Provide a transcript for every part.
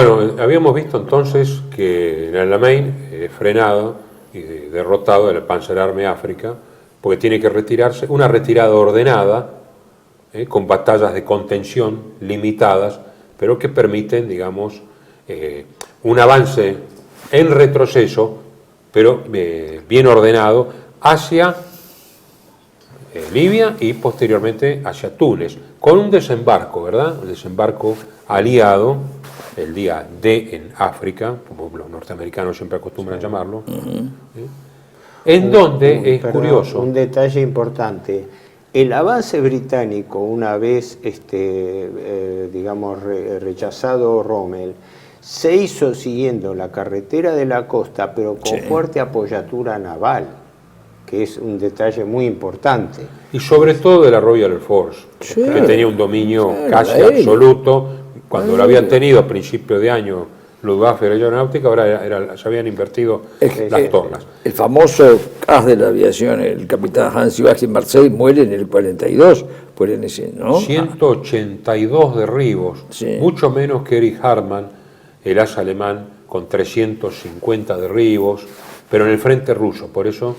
Bueno, habíamos visto entonces que el Alamein frenado y derrotado el Panzerarmee África, porque tiene que retirarse, una retirada ordenada, con batallas de contención limitadas, pero que permiten, digamos, un avance en retroceso, pero bien ordenado, hacia Libia y posteriormente hacia Túnez, con un desembarco, ¿verdad? Un desembarco aliado, el día D en África, como los norteamericanos siempre acostumbran llamarlo, en donde es curioso. Un detalle importante. El avance británico, una vez, digamos, rechazado Rommel, se hizo siguiendo la carretera de la costa, pero con fuerte apoyatura naval, que es un detalle muy importante. Y sobre todo de la Royal Air Force, que tenía un dominio casi absoluto, cuando lo habían tenido a principio de año Luftwaffe y Aeronáutica, ahora se habían invertido las tornas. El famoso as de la aviación, el capitán Hans-Joachim Marseille, muere en el 42, por ese, ¿no? 182 derribos, mucho menos que Erich Hartmann, el as alemán, con 350 derribos, pero en el frente ruso, por eso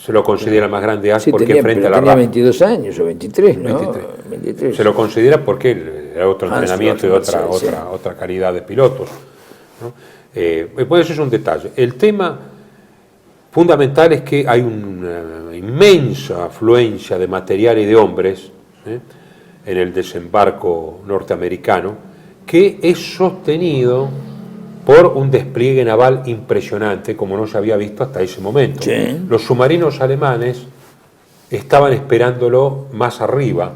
se lo considera más grande as, porque frente a la tenía 22 años o 23, ¿no? 23. Se lo considera porque era otro entrenamiento y otra calidad de pilotos, ¿no? Pues eso es un detalle. El tema fundamental es que hay una inmensa afluencia de material y de hombres en el desembarco norteamericano, que es sostenido por un despliegue naval impresionante, como no se había visto hasta ese momento. Los submarinos alemanes estaban esperándolo más arriba.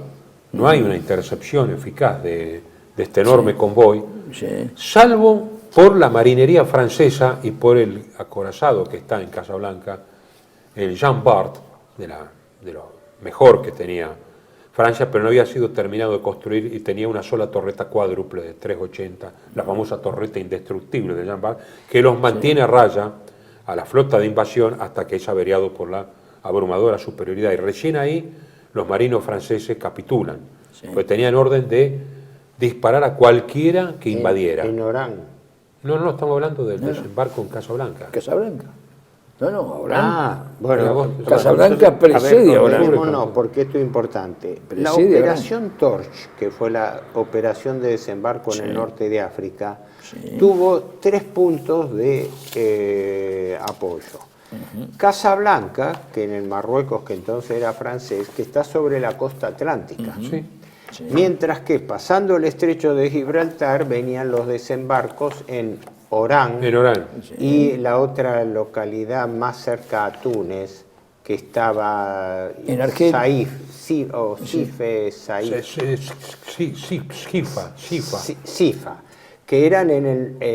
No hay una intercepción eficaz de este enorme convoy, salvo por la marinería francesa y por el acorazado que está en Casablanca, el Jean Bart, de lo mejor que tenía Francia, pero no había sido terminado de construir y tenía una sola torreta cuádruple de 380, la famosa torreta indestructible de Jean Bart, que los mantiene a raya a la flota de invasión hasta que es averiado por la abrumadora superioridad. Y recién ahí los marinos franceses capitulan, porque tenían orden de disparar a cualquiera que invadiera. En Orán. No, estamos hablando del desembarco en Casablanca. Casablanca. No, Orán. Bueno, Casablanca precede a Orán. No, porque esto es importante. La operación Torch, que fue la operación de desembarco en el norte de África, tuvo 3 puntos de apoyo. Casablanca, que en el Marruecos, que entonces era francés, que está sobre la costa atlántica. Mientras que pasando el estrecho de Gibraltar venían los desembarcos en Orán, y la otra localidad más cerca a Túnez, que estaba en Argel, Sifa, que eran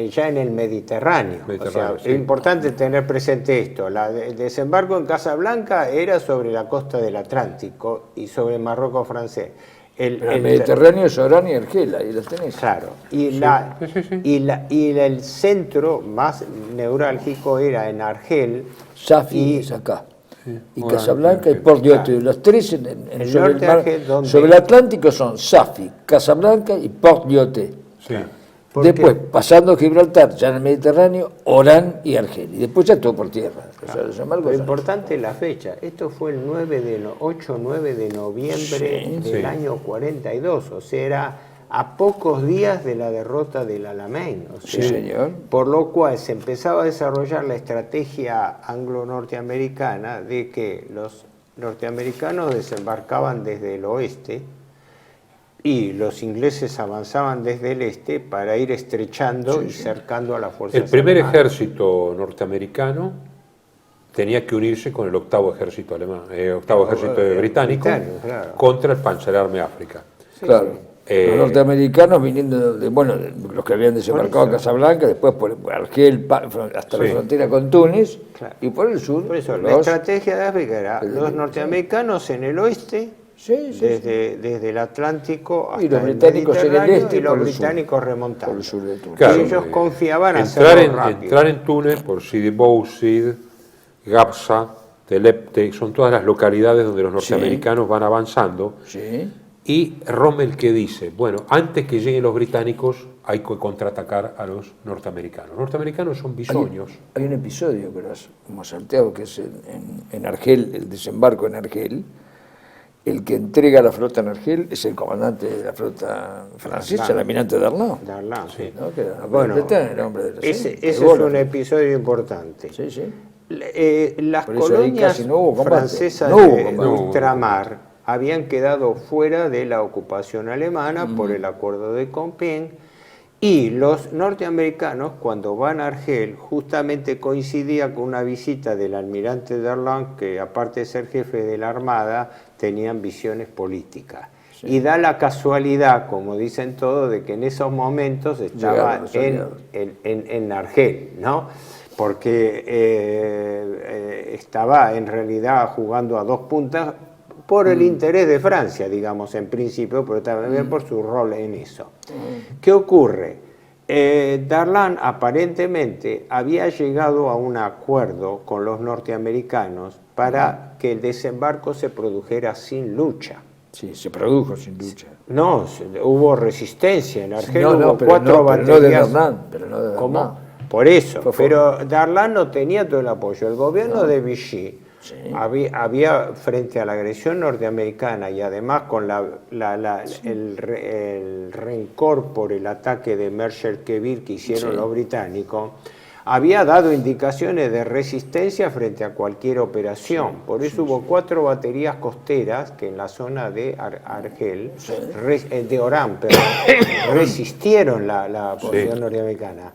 ya en el Mediterráneo. O sea, es importante tener presente esto. El desembarco en Casablanca era sobre la costa del Atlántico y sobre el Marruecos francés. El Mediterráneo es Orán y Argel, ahí los tenés. Claro, y el centro más neurálgico era en Argel. Safi es acá. Y Casablanca y Port Diote. Los tres sobre el Atlántico son Safi, Casablanca y Port Diote. Después, pasando Gibraltar, ya en el Mediterráneo, Orán y Argel. Y después ya todo por tierra. Lo importante es la fecha. Esto fue el 8 o 9 de noviembre del año 42. O sea, era a pocos días de la derrota del Alamein. O sea, por lo cual se empezaba a desarrollar la estrategia anglo-norteamericana de que los norteamericanos desembarcaban desde el oeste y los ingleses avanzaban desde el este para ir estrechando y cercando a las fuerzas El primer alemanas. ejército norteamericano tenía que unirse con el octavo ejército británico contra el Panzerarmee África. Los norteamericanos viniendo los que habían desembarcado a Casablanca, después por Argel hasta la frontera con Túnez, y por el sur. Por eso, la estrategia de África era los norteamericanos en el oeste, desde el Atlántico hasta los británicos el en el este, y los británicos remontando. Por el sur de Túnez. Claro, y ellos confiaban en hacerlo rápido. Entrar en Túnez por Sidi Bouzid, Gabsa, Telepte, son todas las localidades donde los norteamericanos van avanzando. Y Rommel, que dice, bueno, antes que lleguen los británicos hay que contraatacar a los norteamericanos. Los norteamericanos son bisoños. Hay un episodio que lo hemos salteado, que es en Argel, el desembarco en Argel. El que entrega la flota en Argel es el comandante de la flota francesa, el almirante Darlan. Darlan, sí. ¿No? Que bueno, el hombre de la ese es un episodio importante. Sí, sí. Las colonias francesas de ultramar habían quedado fuera de la ocupación alemana por el acuerdo de Compiègne, y los norteamericanos, cuando van a Argel, justamente coincidía con una visita del almirante Darlan, que aparte de ser jefe de la Armada, tenían visiones políticas. Sí. Y da la casualidad, como dicen todos, de que en esos momentos estaba en Argel, ¿no? Porque estaba en realidad jugando a dos puntas por el interés de Francia, digamos, en principio, pero también por su rol en eso. ¿Qué ocurre? Darlan aparentemente había llegado a un acuerdo con los norteamericanos para que el desembarco se produjera sin lucha. Sí, se produjo sin lucha. No, hubo resistencia. En Argel hubo 4 baterías. Pero no de Darlan. ¿Cómo? Por eso, pero Darlan no tenía todo el apoyo. El gobierno de Vichy había, frente a la agresión norteamericana y además con el rencor por el ataque de Mercer-Queville que hicieron los británicos, había dado indicaciones de resistencia frente a cualquier operación. Por eso hubo 4 baterías costeras que en la zona de Argel, de Oran, resistieron la posición norteamericana.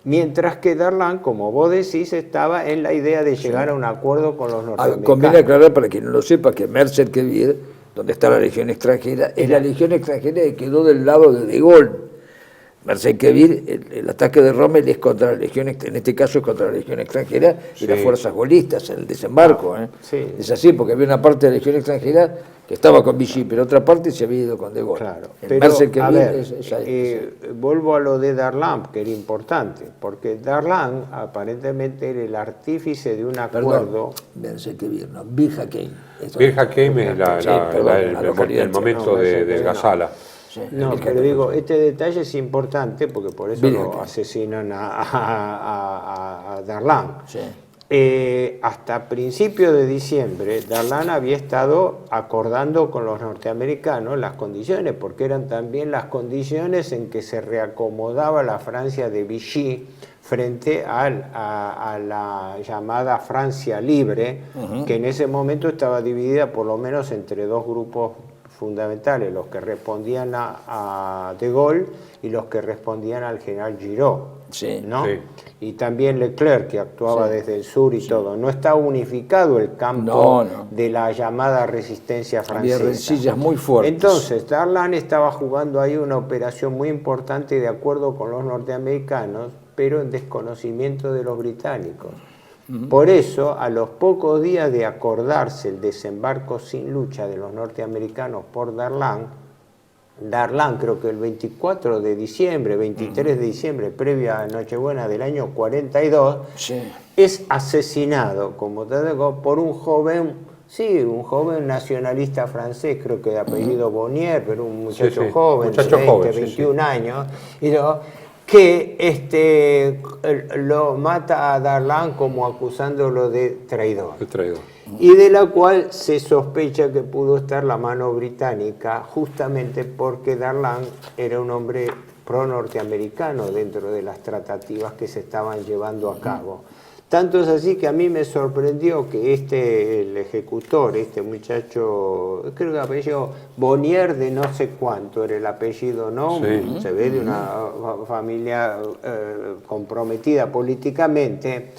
Mientras que Darlan, como vos decís, estaba en la idea de llegar a un acuerdo con los norteamericanos. Conviene aclarar, para quien no lo sepa, que Mercer-Queville, donde está la Legión extranjera, es la Legión extranjera que quedó del lado de De Gaulle. Mercer-Queville, el ataque de Rommel es contra la Legión, en este caso es contra la Legión extranjera y las fuerzas gaullistas, el desembarco. Es así, porque había una parte de la Legión extranjera que estaba con Vichy, pero otra parte se había ido con De Gaulle. Claro, pero vuelvo a lo de Darlan, que era importante, porque Darlan aparentemente era el artífice de un acuerdo. Mercer-Queville, no, Bir Hakeim. Bir Hakeim es el momento de Gazala. No, pero digo, este detalle es importante porque por eso lo asesinan a Darlan. Sí. Hasta principios de diciembre, Darlan había estado acordando con los norteamericanos las condiciones, porque eran también las condiciones en que se reacomodaba la Francia de Vichy frente a la llamada Francia Libre, que en ese momento estaba dividida por lo menos entre 2 grupos fundamentales, los que respondían a De Gaulle y los que respondían al general Giraud, ¿no? Sí. Y también Leclerc, que actuaba desde el sur y todo. No está unificado el campo de la llamada resistencia francesa. Había rencillas muy fuertes. Entonces, Darlan estaba jugando ahí una operación muy importante de acuerdo con los norteamericanos, pero en desconocimiento de los británicos. Por eso, a los pocos días de acordarse el desembarco sin lucha de los norteamericanos por Darlan, creo que el 24 de diciembre, 23 de diciembre, previa a Nochebuena del año 42, es asesinado, como te digo, por un joven nacionalista francés, creo que de apellido Bonnier, pero un muchacho joven, de 21 años, que lo mata a Darlan como acusándolo de traidor. Y de la cual se sospecha que pudo estar la mano británica, justamente porque Darlan era un hombre pro-norteamericano dentro de las tratativas que se estaban llevando a cabo. Tanto es así que a mí me sorprendió que el ejecutor, este muchacho, creo que apellido Bonnier de no sé cuánto era el apellido, ¿no? Sí. Se ve de una familia comprometida políticamente,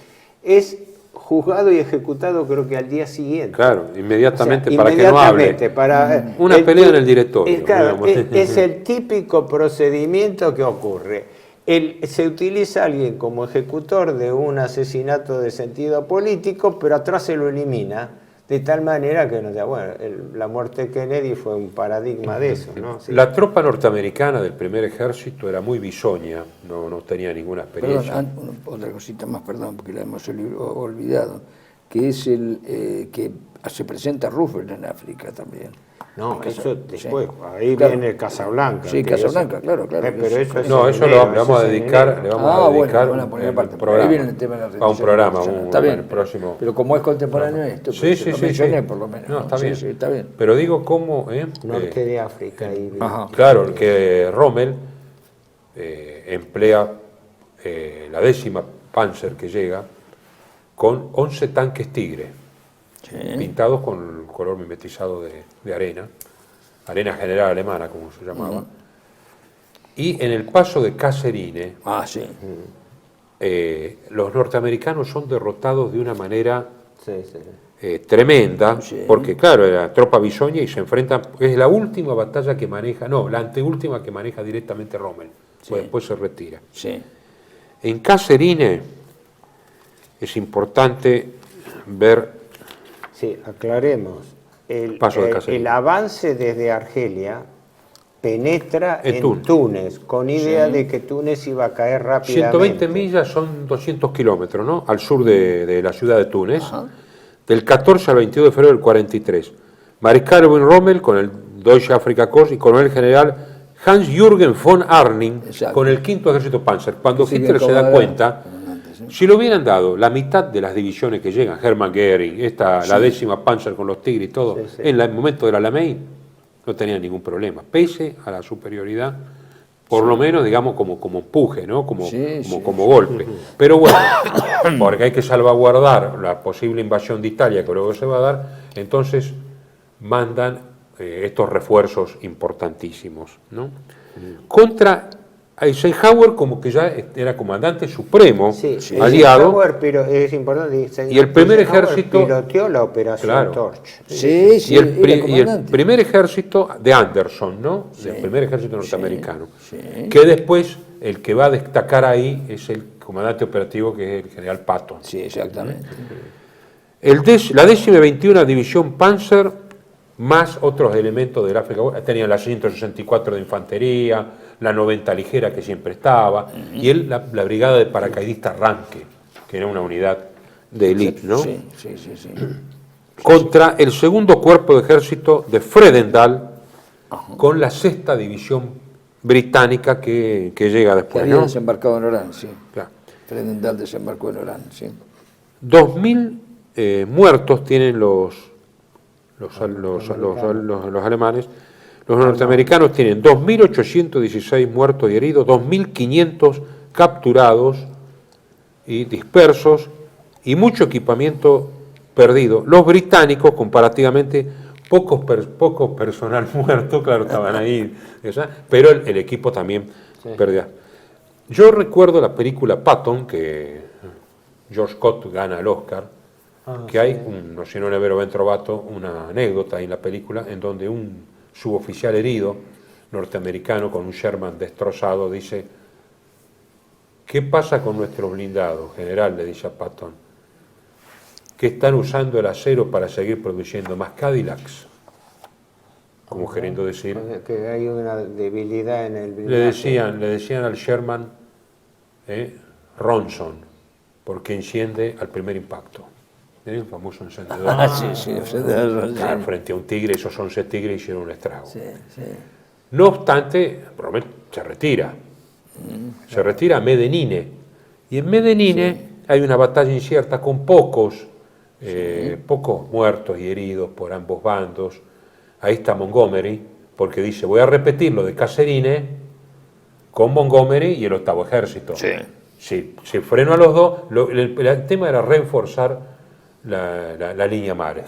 es juzgado y ejecutado creo que al día siguiente. Claro, inmediatamente, para que no hable. Una pelea en el directorio. Claro, es el típico procedimiento que ocurre. Se utiliza a alguien como ejecutor de un asesinato de sentido político, pero atrás se lo elimina, de tal manera que la muerte de Kennedy fue un paradigma de eso, ¿no? Sí. La tropa norteamericana del primer ejército era muy bisoña, no tenía ninguna experiencia. Perdón, otra cosita más, porque la hemos olvidado, que es que se presenta Roosevelt en África también. No, eso después, ahí viene el Casablanca. Sí, Casablanca, claro. Pero eso es no, eso lo vamos a dedicar, le vamos a dedicar bueno, poner aparte, programa, ahí viene el tema de la a un programa, está bien, próximo. Pero como es contemporáneo esto, sí, lo mencioné por lo menos. No, está bien. Sí, está bien. Pero digo cómo... norte de África. Claro, que Rommel emplea la 10ª Panzer que llega con 11 tanques Tigre, pintados con el color mimetizado de arena general alemana, como se llamaba. Y en el paso de Kasserine, los norteamericanos son derrotados de una manera tremenda, porque claro, era tropa bisoña y se enfrentan, es la última batalla que maneja, no, la anteúltima que maneja directamente Rommel, pues después se retira. En Kasserine es importante ver... Sí, aclaremos. El avance desde Argelia penetra en Túnez, con idea de que Túnez iba a caer rápidamente. 120 millas son 200 kilómetros, ¿no? Al sur de la ciudad de Túnez, del 14 al 22 de febrero del 43. Mariscal von Rommel con el Deutsche Afrika Korps y coronel general Hans-Jürgen von Arnim con el 5º Ejército Panzer. Cuando Hitler se da cuenta, si le hubieran dado la mitad de las divisiones que llegan, Hermann Göring, la 10ª Panzer con los Tigres y todo, en el momento del Alamein, no tenían ningún problema, pese a la superioridad, por lo menos, digamos, como empuje, ¿no? como golpe. Pero bueno, porque hay que salvaguardar la posible invasión de Italia que luego se va a dar, entonces mandan estos refuerzos importantísimos, ¿no? Contra Eisenhower, como que ya era comandante supremo, aliado, pero es importante, y el primer ejército piloteó la operación Torch. Y el primer ejército de Anderson, ¿no? El primer ejército norteamericano, que después el que va a destacar ahí es el comandante operativo, que es el general Patton. Sí, exactamente. La 10ª División Panzer, más otros elementos del África, tenían la 164 de infantería, la 90 ligera que siempre estaba, y la brigada de paracaidistas Ranke, que era una unidad de élite, ¿no? Sí. Contra el 2º Cuerpo de Ejército de Fredendall, con la 6ª División Británica que llega después. Que había desembarcado en Orán, sí. Claro. Fredendall desembarcó en Orán, sí. 2.000 muertos tienen los alemanes. Los norteamericanos tienen 2.816 muertos y heridos, 2.500 capturados y dispersos y mucho equipamiento perdido. Los británicos, comparativamente, poco personal muerto, claro, estaban ahí, pero el equipo también perdía. Yo recuerdo la película Patton, que George Scott gana el Oscar, que hay, no sé, no ne vero ben trovato, una anécdota en la película en donde un suboficial herido norteamericano con un Sherman destrozado dice: ¿qué pasa con nuestros blindados, general?, le dice a Patton, que están usando el acero para seguir produciendo más Cadillacs, como queriendo decir que hay una debilidad en el blindaje. Le decían al Sherman Ronson, porque enciende al primer impacto. El famoso encendedor. Claro, frente a un tigre, esos 11 tigres hicieron un estrago. No obstante, Rommel se retira. Se retira a Medellín. Y en Medellín hay una batalla incierta con pocos muertos y heridos por ambos bandos. Ahí está Montgomery, porque dice: voy a repetir lo de Kasserine con Montgomery y el 8º ejército. Si freno a los dos, el tema era reforzar la línea Márez,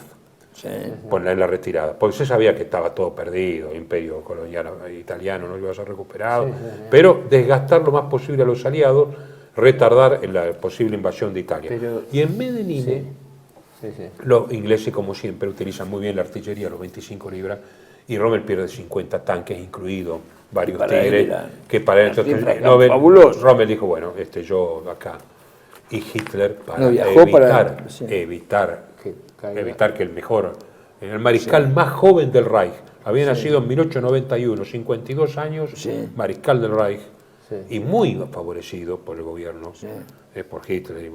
poner la retirada, porque se sabía que estaba todo perdido, imperio colonial italiano no iba a ser recuperado, pero desgastar lo más posible a los aliados, retardar la posible invasión de Italia. Y en Medellín, los ingleses, como siempre, utilizan muy bien la artillería, los 25 libras, y Rommel pierde 50 tanques, incluidos varios tigres, que para él fabuloso. Rommel dijo: bueno, yo acá. Y Hitler, para evitar que el mariscal más joven del Reich, había nacido en 1891, 52 años, mariscal del Reich, y muy favorecido por el gobierno, por Hitler.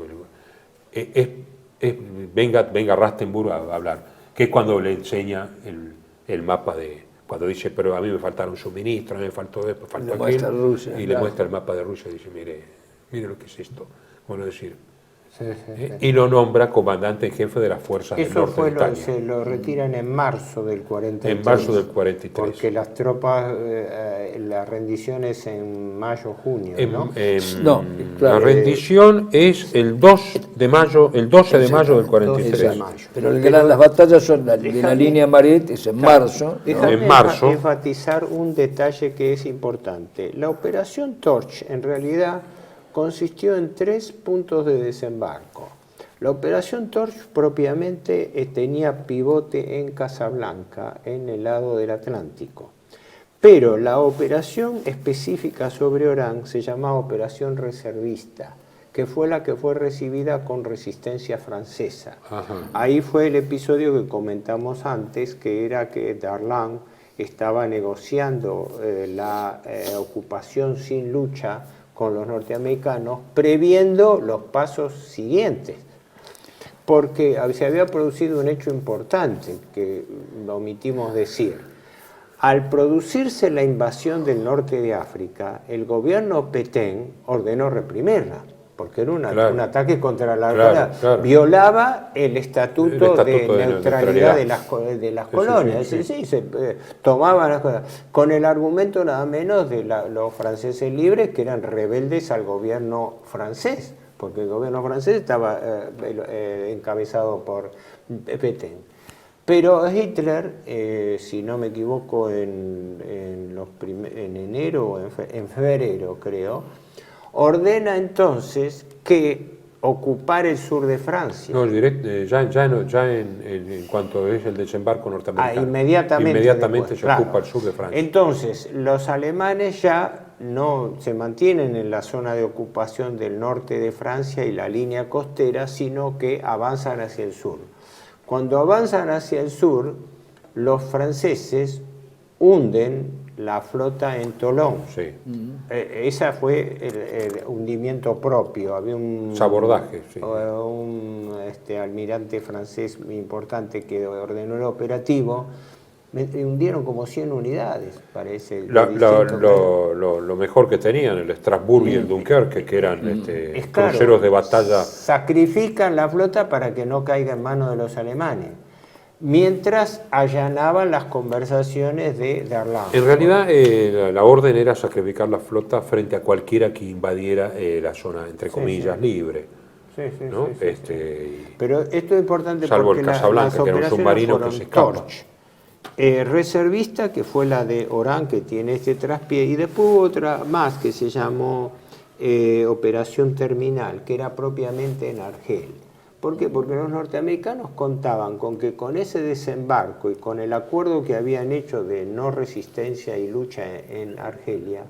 venga Rastenburg a hablar, que es cuando le enseña el mapa de... Cuando dice, pero a mí me faltaron suministros, a mí me faltó esto, faltó aquello, Rusia, y le muestra el mapa de Rusia y dice, mire lo que es esto. Bueno, decir, y lo nombra comandante en jefe de las fuerzas del norte de Italia. Se lo retiran en marzo del 43. En marzo del 43. Porque las tropas, la rendición es en mayo-junio, ¿no? No, claro, la rendición es el 2 de mayo, el 12 de mayo del 43. Pero las batallas son de la línea Maret, es en marzo. En marzo. Enfatizar un detalle que es importante. La operación Torch, en realidad, consistió en 3 puntos de desembarco. La operación Torch propiamente tenía pivote en Casablanca, en el lado del Atlántico. Pero la operación específica sobre Orán se llamaba operación reservista, que fue la que fue recibida con resistencia francesa. Ajá. Ahí fue el episodio que comentamos antes, que era que Darlan estaba negociando la ocupación sin lucha con los norteamericanos, previendo los pasos siguientes, porque se había producido un hecho importante que lo omitimos decir. Al producirse la invasión del norte de África, el gobierno Petén ordenó reprimirla, porque era un ataque contra la guerra, violaba el estatuto de neutralidad de las colonias. Sí, se tomaban las cosas con el argumento nada menos de los franceses libres, que eran rebeldes al gobierno francés, porque el gobierno francés estaba encabezado por Petén. Pero Hitler, si no me equivoco, en enero o en febrero, creo, ordena entonces que ocupar el sur de Francia. No, ya en cuanto es el desembarco norteamericano. Inmediatamente se ocupa el sur de Francia. Entonces, los alemanes ya no se mantienen en la zona de ocupación del norte de Francia y la línea costera, sino que avanzan hacia el sur. Cuando avanzan hacia el sur, los franceses hunden la flota en Toulon. Sí. Esa fue el hundimiento propio. Había un sabordaje, sí. Un almirante francés muy importante que ordenó el operativo. Hundieron como 100 unidades, parece. Lo mejor que tenían, el Strasbourg y el Dunkerque, que eran cruceros de batalla. Sacrifican la flota para que no caiga en manos de los alemanes, mientras allanaban las conversaciones de Darlan. En realidad, la orden era sacrificar la flota frente a cualquiera que invadiera la zona, entre comillas, libre. Sí, ¿no? Pero esto es importante salvo porque el Casablanca, que era un submarino que se escapa. Torch, reservista, que fue la de Orán, que tiene este traspié, y después hubo otra más que se llamó Operación Terminal, que era propiamente en Argel. ¿Por qué? Porque los norteamericanos contaban con que con ese desembarco y con el acuerdo que habían hecho de no resistencia y lucha en Argelia,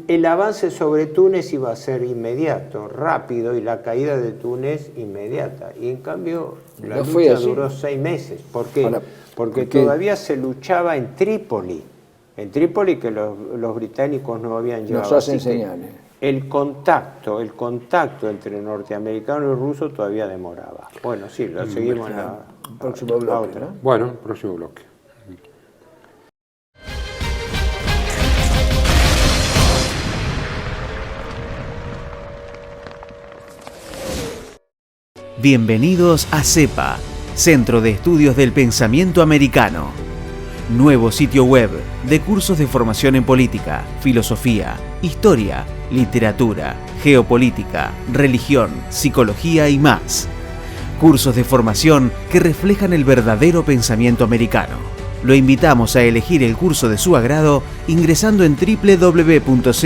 el avance sobre Túnez iba a ser inmediato, rápido, y la caída de Túnez inmediata. Y en cambio la lucha duró 6 meses. ¿Por qué? Porque todavía se luchaba en Trípoli. En Trípoli, que los británicos no habían llevado. Nos hacen señales. El contacto entre norteamericano y ruso todavía demoraba. Bueno, sí, lo seguimos en la próximo bloque, ¿no? Bueno, próximo bloque. Bienvenidos a CEPA, Centro de Estudios del Pensamiento Americano. Nuevo sitio web de cursos de formación en política, filosofía, historia, literatura, geopolítica, religión, psicología y más. Cursos de formación que reflejan el verdadero pensamiento americano. Lo invitamos a elegir el curso de su agrado ingresando en www.cepa.la.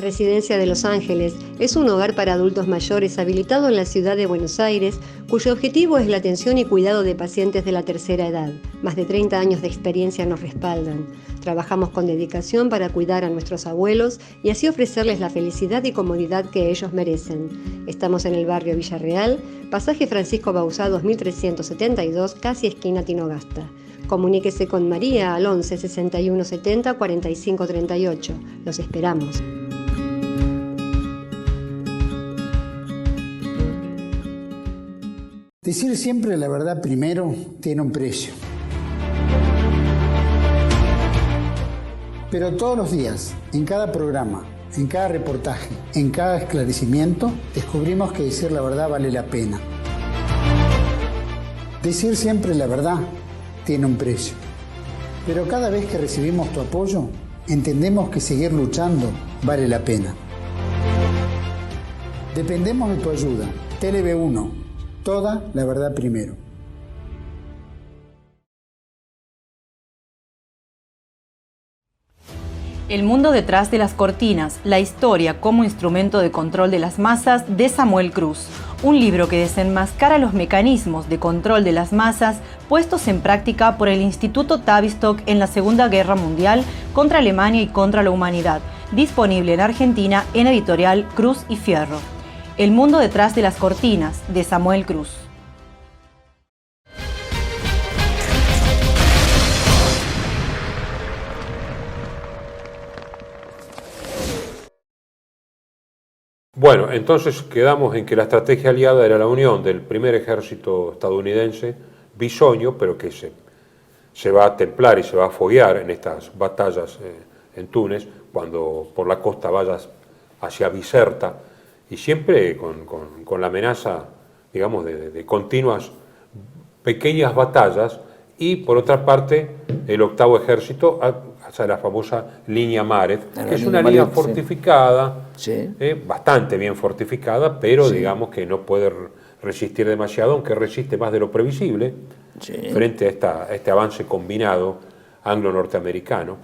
Residencia de Los Ángeles es un hogar para adultos mayores habilitado en la ciudad de Buenos Aires, cuyo objetivo es la atención y cuidado de pacientes de la tercera edad. Más de 30 años de experiencia nos respaldan. Trabajamos con dedicación para cuidar a nuestros abuelos y así ofrecerles la felicidad y comodidad que ellos merecen. Estamos en el barrio Villarreal, pasaje Francisco Bauzá 2372, casi esquina Tinogasta. Comuníquese con María al 11 61 70 45 38. Los esperamos. Decir siempre la verdad primero tiene un precio. Pero todos los días, en cada programa, en cada reportaje, en cada esclarecimiento, descubrimos que decir la verdad vale la pena. Decir siempre la verdad tiene un precio. Pero cada vez que recibimos tu apoyo, entendemos que seguir luchando vale la pena. Dependemos de tu ayuda. TLV1. Toda la verdad primero. El mundo detrás de las cortinas, la historia como instrumento de control de las masas de Samuel Cruz. Un libro que desenmascara los mecanismos de control de las masas puestos en práctica por el Instituto Tavistock en la Segunda Guerra Mundial contra Alemania y contra la humanidad. Disponible en Argentina en editorial Cruz y Fierro. El mundo detrás de las cortinas, de Samuel Cruz. Bueno, entonces quedamos en que la estrategia aliada era la unión del primer ejército estadounidense, bisoño, pero que se va a templar y se va a foguear en estas batallas en Túnez, cuando por la costa vayas hacia Bizerta, y siempre con la amenaza, digamos, de continuas pequeñas batallas, y por otra parte el octavo ejército hacia la famosa línea Maret, que es una línea fortificada, sí. Bastante bien fortificada, pero sí, digamos que no puede resistir demasiado, aunque resiste más de lo previsible, sí, frente a este avance combinado anglo-norteamericano.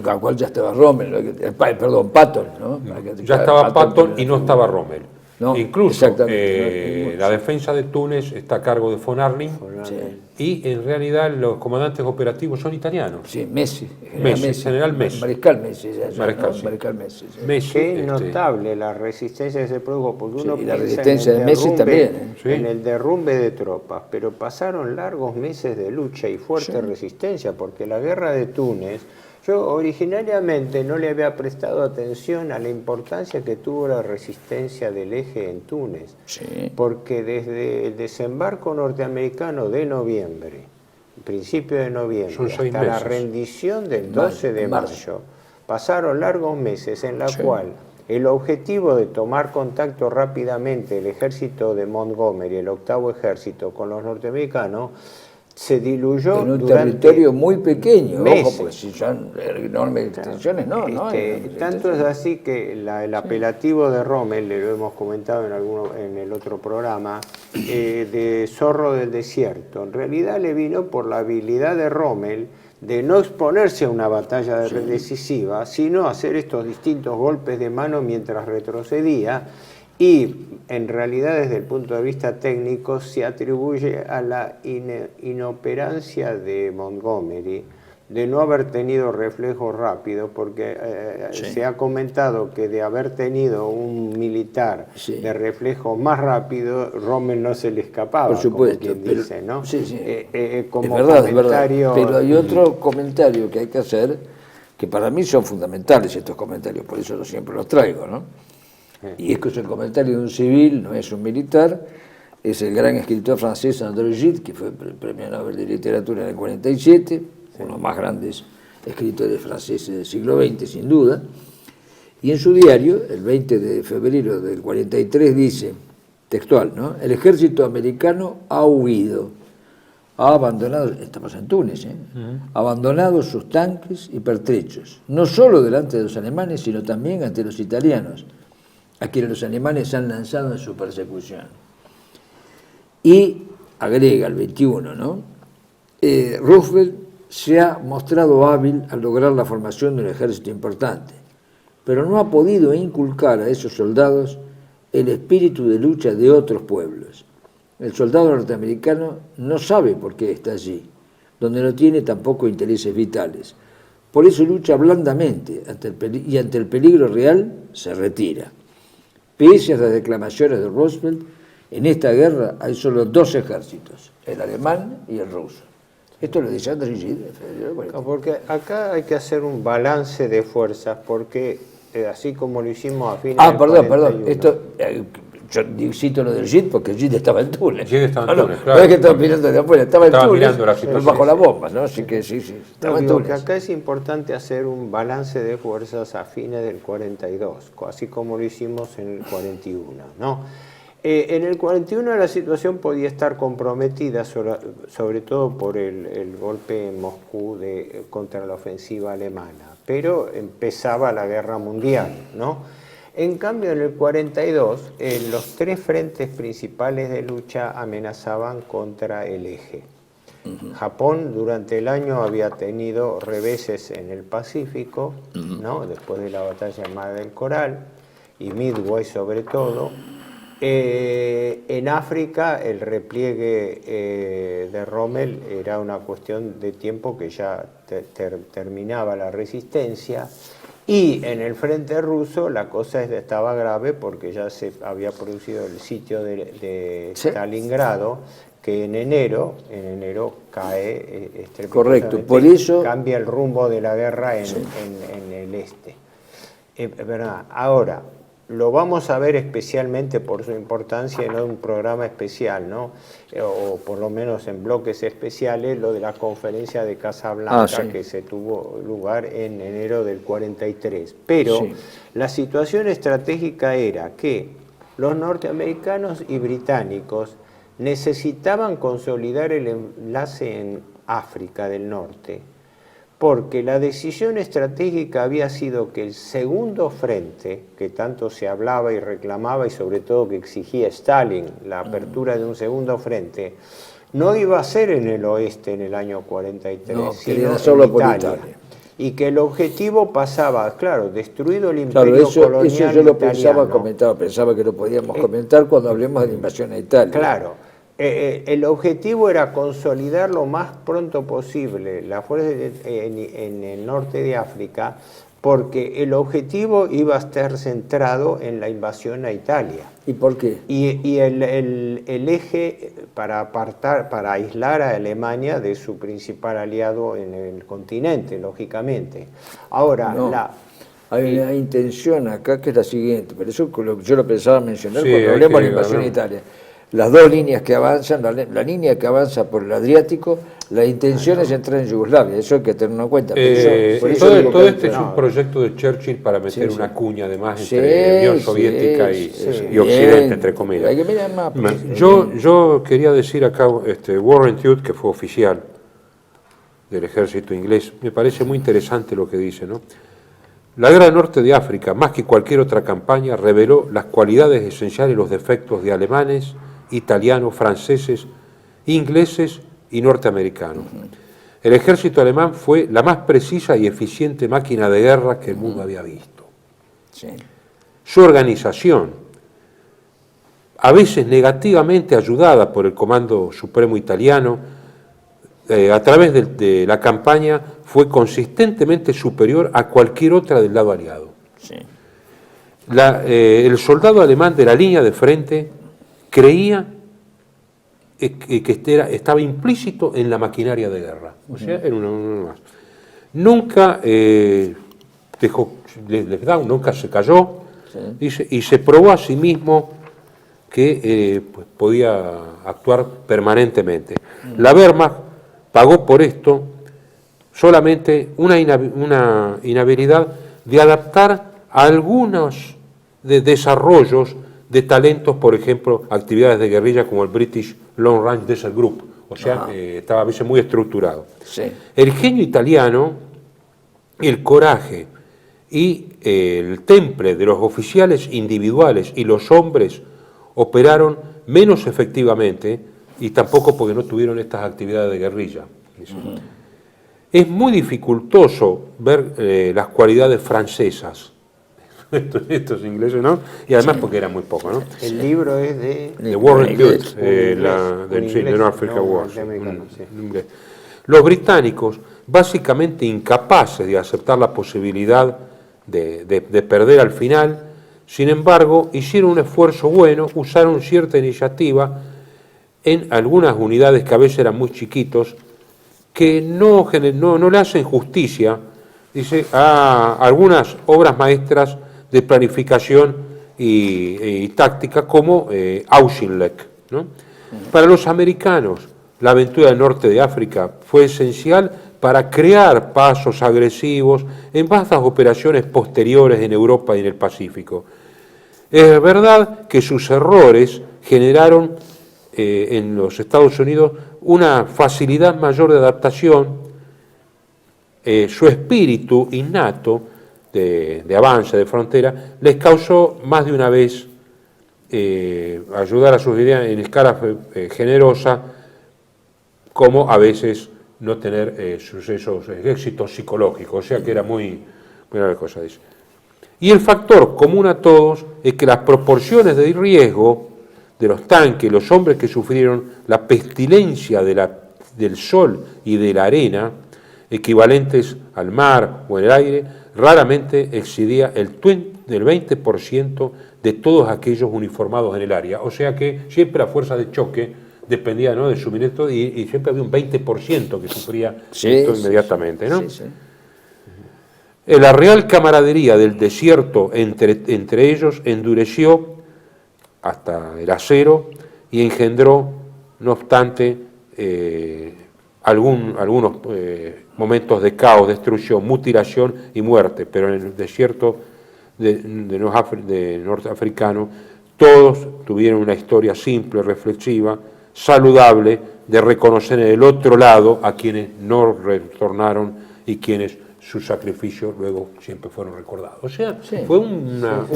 Al cual ya estaba Rommel, Patton, ¿no? Ya estaba Patton y no estaba Rommel. No, incluso la defensa de Túnez está a cargo de von Arnim, sí, y en realidad los comandantes operativos son italianos. Sí, Messi. General Messi. Mariscal Messi. Mariscal Messi. Sí. Messi. Qué notable la resistencia que se produjo, porque uno piensa la resistencia de Messi también. En el derrumbe de tropas, pero pasaron largos meses de lucha y fuerte resistencia, porque la guerra de Túnez, yo originariamente no le había prestado atención a la importancia que tuvo la resistencia del eje en Túnez, porque desde el desembarco norteamericano de noviembre, principio de noviembre, hasta la rendición del 12 de mayo, pasaron largos meses en la cual el objetivo de tomar contacto rápidamente el ejército de Montgomery, el octavo ejército, con los norteamericanos, se diluyó en un territorio muy pequeño, meses. Ojo, pues si son enormes extensiones, tanto es así que el apelativo de Rommel, lo hemos comentado en el otro programa, de zorro del desierto, en realidad le vino por la habilidad de Rommel de no exponerse a una batalla decisiva, sino hacer estos distintos golpes de mano mientras retrocedía. Y en realidad desde el punto de vista técnico se atribuye a la inoperancia de Montgomery de no haber tenido reflejo rápido, porque se ha comentado que de haber tenido un militar de reflejo más rápido, Rommel no se le escapaba, por supuesto, como quien dice, ¿no? Como es verdad, pero hay otro comentario que hay que hacer, que para mí son fundamentales estos comentarios, por eso siempre los traigo, ¿no? Y es que es el comentario de un civil, no es un militar, es el gran escritor francés André Gide, que fue premio Nobel de Literatura en el 47, uno de los más grandes escritores franceses del siglo XX, sin duda, y en su diario, el 20 de febrero del 43, dice, textual, ¿no? El ejército americano ha huido, ha abandonado, estamos en Túnez, ha abandonado sus tanques y pertrechos, no solo delante de los alemanes, sino también ante los italianos, a quienes los alemanes han lanzado en su persecución. Y agrega el 21, ¿no? Roosevelt se ha mostrado hábil al lograr la formación de un ejército importante, pero no ha podido inculcar a esos soldados el espíritu de lucha de otros pueblos. El soldado norteamericano no sabe por qué está allí, donde no tiene tampoco intereses vitales. Por eso lucha blandamente y ante el peligro real se retira. Pese a las declamaciones de Roosevelt, en esta guerra hay solo 2 ejércitos, el alemán y el ruso. Esto lo dice André Gide. Porque acá hay que hacer un balance de fuerzas, porque así como lo hicimos a fines del 41. Perdón. Esto, yo cito lo del Gide porque el Gide estaba en Túnez. Gide estaba en Túnez, claro. No es que estaba mirando de afuera, estaba en Túnez, bajo la bomba, ¿no? Así que sí, estaba en Túnez. Que acá es importante hacer un balance de fuerzas a fines del 42, así como lo hicimos en el 41, ¿no? En el 41 la situación podía estar comprometida, sobre todo por el golpe en Moscú contra la ofensiva alemana, pero empezaba la guerra mundial, ¿no? En cambio, en el 42, los 3 frentes principales de lucha amenazaban contra el eje. Japón durante el año había tenido reveses en el Pacífico, ¿no? Después de la batalla de Mar del Coral, y Midway sobre todo. En África el repliegue de Rommel era una cuestión de tiempo, que ya terminaba la resistencia, y en el frente ruso la cosa estaba grave porque ya se había producido el sitio de Stalingrado, que en enero cae correcto, por eso cambia el rumbo de la guerra en el este. ¿Verdad? Ahora, lo vamos a ver especialmente por su importancia en un programa especial, ¿no? O por lo menos en bloques especiales, lo de la conferencia de Casablanca, que se tuvo lugar en enero del 43. Pero la situación estratégica era que los norteamericanos y británicos necesitaban consolidar el enlace en África del Norte, porque la decisión estratégica había sido que el segundo frente, que tanto se hablaba y reclamaba y sobre todo que exigía Stalin, la apertura de un segundo frente, no iba a ser en el oeste en el año 43, sino solo en Italia. Y que el objetivo pasaba, claro, destruido el imperio colonial eso yo lo italiano. pensaba que lo podíamos comentar cuando hablemos de la invasión a Italia. Claro. El objetivo era consolidar lo más pronto posible la fuerza en el norte de África, porque el objetivo iba a estar centrado en la invasión a Italia. ¿Y por qué? Y el eje para aislar a Alemania de su principal aliado en el continente, lógicamente. Ahora, hay una intención acá que es la siguiente, pero eso yo lo pensaba mencionar cuando hablemos de la invasión a Italia. Las 2 líneas que avanzan, la línea que avanza por el Adriático, la intención es entrar en Yugoslavia, eso hay que tenerlo en cuenta. Todo este es un proyecto de Churchill para meter una cuña además entre Unión Soviética y Occidente, entre comillas. Hay que mirar el mapa. Yo quería decir acá, Warren Tutte, que fue oficial del ejército inglés, me parece muy interesante lo que dice, ¿no? La guerra del norte de África, más que cualquier otra campaña, reveló las cualidades esenciales y los defectos de alemanes, italianos, franceses, ingleses y norteamericanos. El ejército alemán fue la más precisa y eficiente máquina de guerra que el mundo había visto. Su organización, a veces negativamente ayudada por el Comando Supremo italiano, a través de la campaña, fue consistentemente superior a cualquier otra del lado aliado. El soldado alemán de la línea de frente creía que estaba implícito en la maquinaria de guerra. O sea, era uno más. Nunca nunca se cayó, dice, y se probó a sí mismo que podía actuar permanentemente. La Wehrmacht pagó por esto solamente una inhabilidad de adaptar a algunos desarrollos de talentos, por ejemplo, actividades de guerrilla como el British Long Range Desert Group, o sea, estaba a veces muy estructurado. El genio italiano, el coraje y el temple de los oficiales individuales y los hombres operaron menos efectivamente y tampoco porque no tuvieron estas actividades de guerrilla. Es muy dificultoso ver las cualidades francesas estos ingleses, ¿no? Y además porque era muy poco, ¿no? El libro es de Warren Good, de North Africa Wars. Los británicos, básicamente incapaces de aceptar la posibilidad de perder al final, sin embargo, hicieron un esfuerzo bueno, usaron cierta iniciativa en algunas unidades que a veces eran muy chiquitos, que no le hacen justicia, dice, a algunas obras maestras de planificación y táctica como Auchinleck, ¿no? Para los americanos, la aventura del norte de África fue esencial para crear pasos agresivos en vastas operaciones posteriores en Europa y en el Pacífico. Es verdad que sus errores generaron en los Estados Unidos una facilidad mayor de adaptación, su espíritu innato de avance, de frontera, les causó más de una vez ayudar a sus ideas en escala generosa, como a veces no tener esos éxitos psicológicos, o sea que era muy la cosa, dice. Y el factor común a todos es que las proporciones de riesgo de los tanques, los hombres que sufrieron la pestilencia del sol y de la arena, equivalentes al mar o el aire, raramente excedía el 20% de todos aquellos uniformados en el área. O sea que siempre la fuerza de choque dependía, ¿no?, del suministro y siempre había un 20% que sufría esto inmediatamente, ¿no? Sí. La real camaradería del desierto entre ellos endureció hasta el acero y engendró, no obstante, algunos momentos de caos, destrucción, mutilación y muerte, pero en el desierto norteafricano todos tuvieron una historia simple, reflexiva, saludable, de reconocer en el otro lado a quienes no retornaron y quienes sus sacrificios luego siempre fueron recordados. O sea, fue una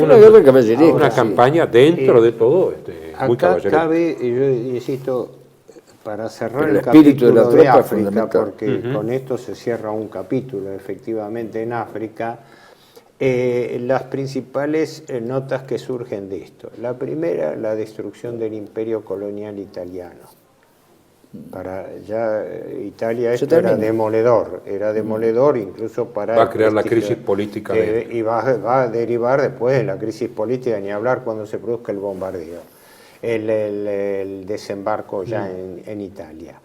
campaña dentro de todo muy caballeresca. Cabe, yo insisto, para cerrar el capítulo de África, porque con esto se cierra un capítulo efectivamente en África, las principales notas que surgen de esto. La primera, la destrucción del imperio colonial italiano. Italia esto era demoledor incluso para... Va a crear la crisis política. Y va a derivar después de la crisis política, ni hablar cuando se produzca el bombardeo, el desembarco ya en Italia.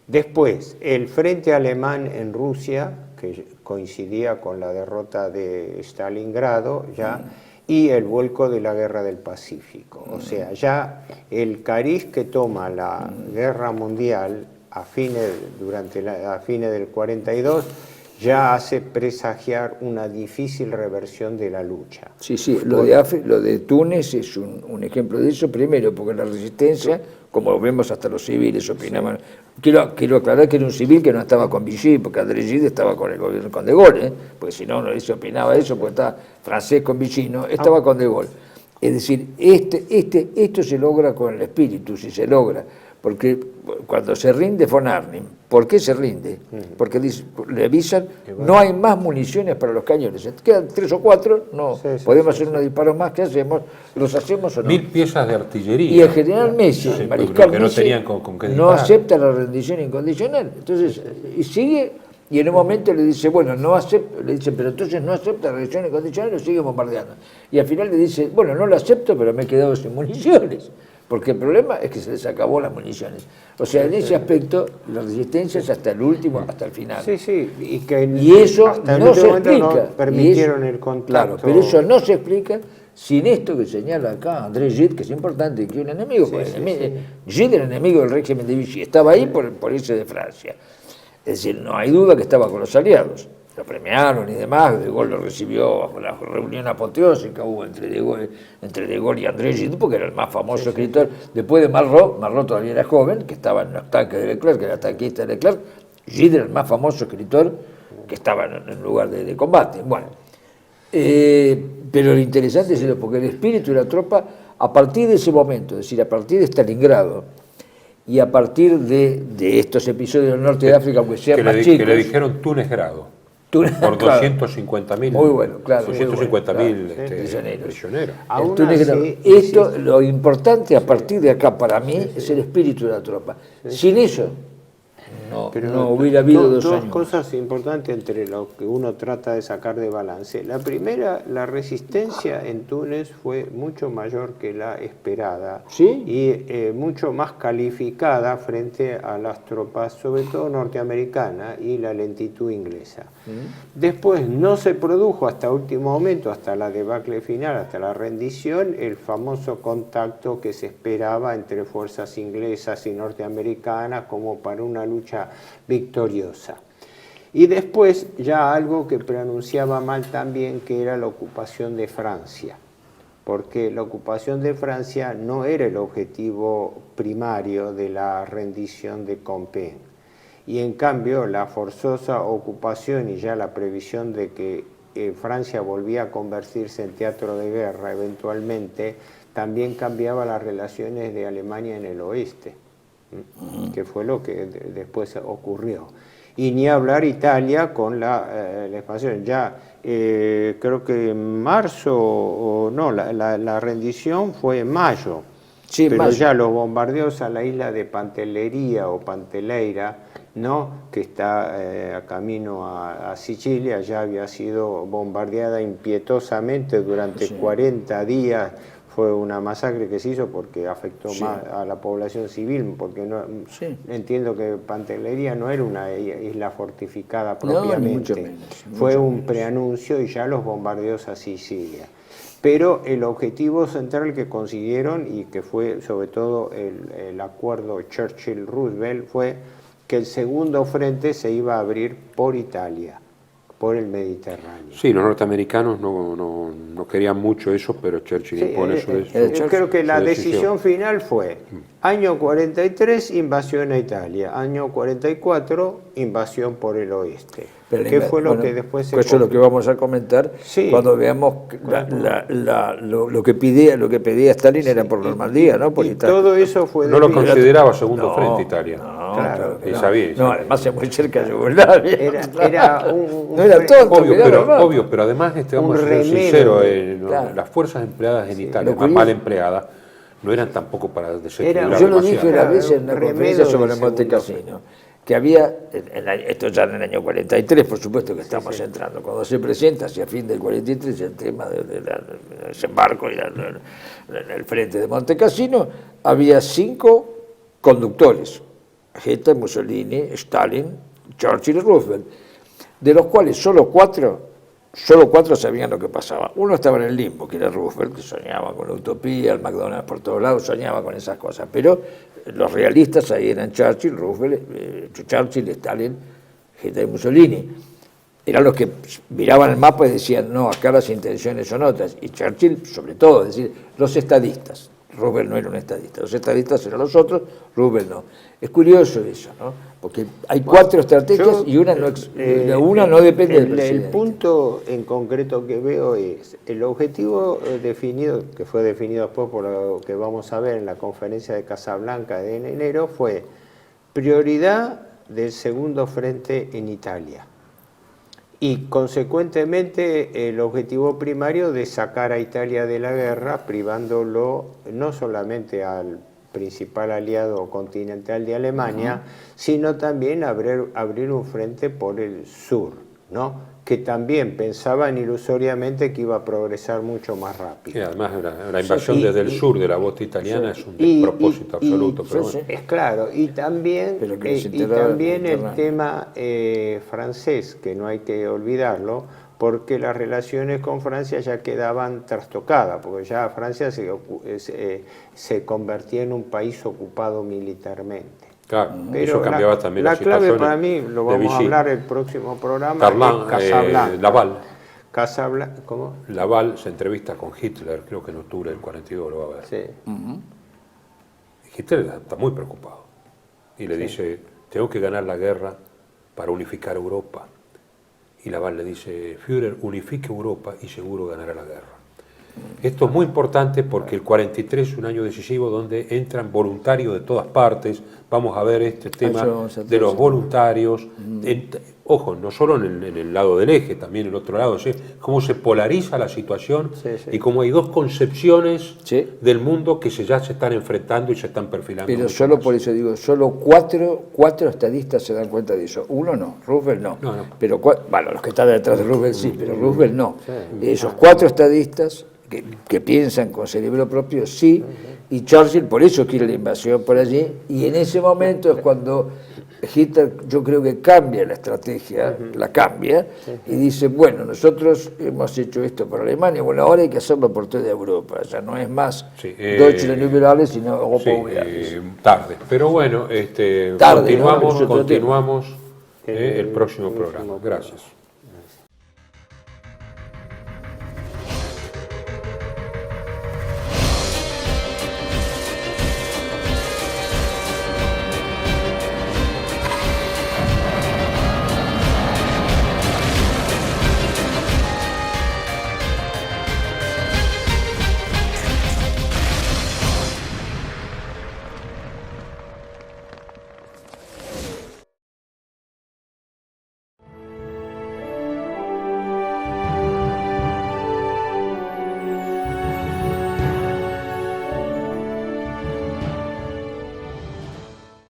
Después, el frente alemán en Rusia, que coincidía con la derrota de Stalingrado ya, y el vuelco de la Guerra del Pacífico. O sea, ya el cariz que toma la Guerra Mundial a fines del 42 ya hace presagiar una difícil reversión de la lucha. Sí, lo de Túnez es un ejemplo de eso, primero porque la resistencia, como vemos hasta los civiles opinaban. Quiero aclarar que era un civil que no estaba con Vichy, porque André Gide estaba con el gobierno, con De Gaulle, porque si no se opinaba eso, porque estaba francés con Vichy, no, estaba con De Gaulle. Es decir, esto se logra con el espíritu, si se logra, porque cuando se rinde von Arnim, ¿por qué se rinde? Porque le avisan, no hay más municiones para los cañones, quedan 3 o 4, podemos hacer unos disparos más, ¿qué hacemos? ¿Los hacemos o no? 1000 piezas de artillería. Y el general Messi, el mariscal Messi, no acepta la rendición incondicional, entonces, y sigue, y en un momento le dice, bueno, no acepto, le dice, pero entonces no acepta la rendición incondicional, lo sigue bombardeando. Y al final le dice, bueno, no lo acepto, pero me he quedado sin municiones. Porque el problema es que se les acabó las municiones. O sea, en ese aspecto, la resistencia es hasta el último, hasta el final. Sí, y eso no se explica. No permitieron el contacto. Claro, pero eso no se explica sin esto que señala acá André Gide, que es importante, que un enemigo, Gide era enemigo del régimen de Vichy, estaba ahí por irse de Francia. Es decir, no hay duda que estaba con los aliados. Lo premiaron y demás, De Gaulle lo recibió a la reunión apoteósica hubo entre De Gaulle y André Gide, porque era el más famoso escritor. Después de Marrot todavía era joven, que estaba en los tanques de Leclerc, que era tanquista de Leclerc. Gide era el más famoso escritor que estaba en lugar de combate. Bueno, pero lo interesante es eso, porque el espíritu de la tropa, a partir de ese momento, es decir, a partir de Stalingrado, y a partir de estos episodios del norte de África, aunque sean más chicos... Que le dijeron Túnez Grado. por 250.000. Muy bueno, claro. 250.000 prisioneros. Esto, lo importante a partir de acá para mí es el espíritu de la tropa. Sin eso no hubiera habido dos años. Dos cosas importantes entre lo que uno trata de sacar de balance. La primera, la resistencia en Túnez fue mucho mayor que la esperada. ¿Sí? Y mucho más calificada frente a las tropas, sobre todo norteamericanas, y la lentitud inglesa. Después no se produjo hasta último momento, hasta la debacle final, hasta la rendición, el famoso contacto que se esperaba entre fuerzas inglesas y norteamericanas como para una lucha victoriosa. Y después ya algo que pronunciaba mal también, que era la ocupación de Francia, porque la ocupación de Francia no era el objetivo primario de la rendición de Compiègne. Y en cambio la forzosa ocupación y ya la previsión de que Francia volvía a convertirse en teatro de guerra eventualmente, también cambiaba las relaciones de Alemania en el oeste, que fue lo que después ocurrió. Y ni hablar Italia con la expansión. Ya creo que en marzo, o no, la rendición fue en mayo, sí, pero mayo. Ya los bombardeos a la isla de Pantelleria o Panteleira, ¿no?, que está a camino a Sicilia, ya había sido bombardeada impietosamente durante 40 días. Fue una masacre que se hizo porque afectó más a la población civil, porque no, entiendo que Pantelleria no era una isla fortificada propiamente, fue un preanuncio y ya los bombardeos a Sicilia. Pero el objetivo central que consiguieron, y que fue sobre todo el acuerdo Churchill-Roosevelt, fue que el segundo frente se iba a abrir por Italia, por el Mediterráneo. Sí, los norteamericanos no querían mucho eso, pero Churchill impone su decisión. Creo que la decisión final fue año 43, invasión a Italia, año 44, invasión por el oeste. ¿Qué fue lo que después se... Eso es lo que vamos a comentar cuando veamos lo que pedía Stalin era por Normandía, ¿no? Por Italia. Todo eso fue... No lo consideraba segundo frente Italia. Claro, sabía. No, además es muy cerca de Yugoslavia. Era no era tonto, obvio, pero además vamos a ser sinceros, las fuerzas empleadas en Italia, más mal empleadas, no eran tampoco para desequilibrar. Yo lo dije una vez en una conferencia sobre Monte Cassino, que había, esto ya en el año 43, por supuesto que estamos entrando, cuando se presenta hacia fin del 43 el tema del desembarco y el frente de Monte Cassino, había 5 conductores: Hitler, Mussolini, Stalin, Churchill y Roosevelt, de los cuales solo cuatro sabían lo que pasaba. Uno estaba en el limbo, que era Roosevelt, que soñaba con la utopía, el McDonald's por todos lados, soñaba con esas cosas, pero los realistas ahí eran Churchill, Roosevelt, Churchill, Stalin, Hitler y Mussolini. Eran los que miraban el mapa y decían, no, acá las intenciones son otras. Y Churchill, sobre todo, es decir, los estadistas. Roosevelt no era un estadista, los estadistas eran los otros, Roosevelt no. Es curioso eso, ¿no? Porque hay 4 estrategias y una no depende del presidente. El punto en concreto que veo es el objetivo definido, que fue definido después por lo que vamos a ver en la conferencia de Casablanca de enero, fue prioridad del segundo frente en Italia. Y consecuentemente el objetivo primario de sacar a Italia de la guerra, privándolo no solamente al principal aliado continental de Alemania, sino también abrir un frente por el sur, ¿no?, que también pensaban ilusoriamente que iba a progresar mucho más rápido. Y además la invasión desde el sur de la bota italiana es un despropósito absoluto. Pero bueno. Es claro, y también el tema francés, que no hay que olvidarlo, porque las relaciones con Francia ya quedaban trastocadas, porque ya Francia se convertía en un país ocupado militarmente. Claro, pero eso cambiaba también la situación. La clave para mí, lo vamos a hablar el próximo programa, es Casablanca. Laval. Casablanca, ¿cómo? Laval se entrevista con Hitler, creo que en octubre del 42 lo va a ver. Sí. Hitler está muy preocupado y le dice, tengo que ganar la guerra para unificar Europa. Y Laval le dice, Führer, unifique Europa y seguro ganará la guerra. Esto es muy importante porque el 43 es un año decisivo donde entran voluntarios de todas partes. Vamos a ver este tema de los voluntarios. ojo, no solo en el lado del eje, también en el otro lado, ¿sí? Cómo se polariza la situación y cómo hay dos concepciones del mundo que ya se están enfrentando y se están perfilando. Pero solo más. Por eso digo, solo cuatro estadistas se dan cuenta de eso. Uno no, Roosevelt no. Pero bueno, los que están detrás de Roosevelt sí, pero Roosevelt no. Esos 4 estadistas que piensan con cerebro propio sí, y Churchill por eso quiere la invasión por allí, y en ese momento es cuando Hitler, yo creo que cambia la estrategia, la cambia, y dice, bueno, nosotros hemos hecho esto por Alemania, bueno, ahora hay que hacerlo por toda Europa, ya no es más Deutschland liberales, sino Europa unidades. Tarde, pero bueno, tarde, continuamos el próximo programa. Gracias.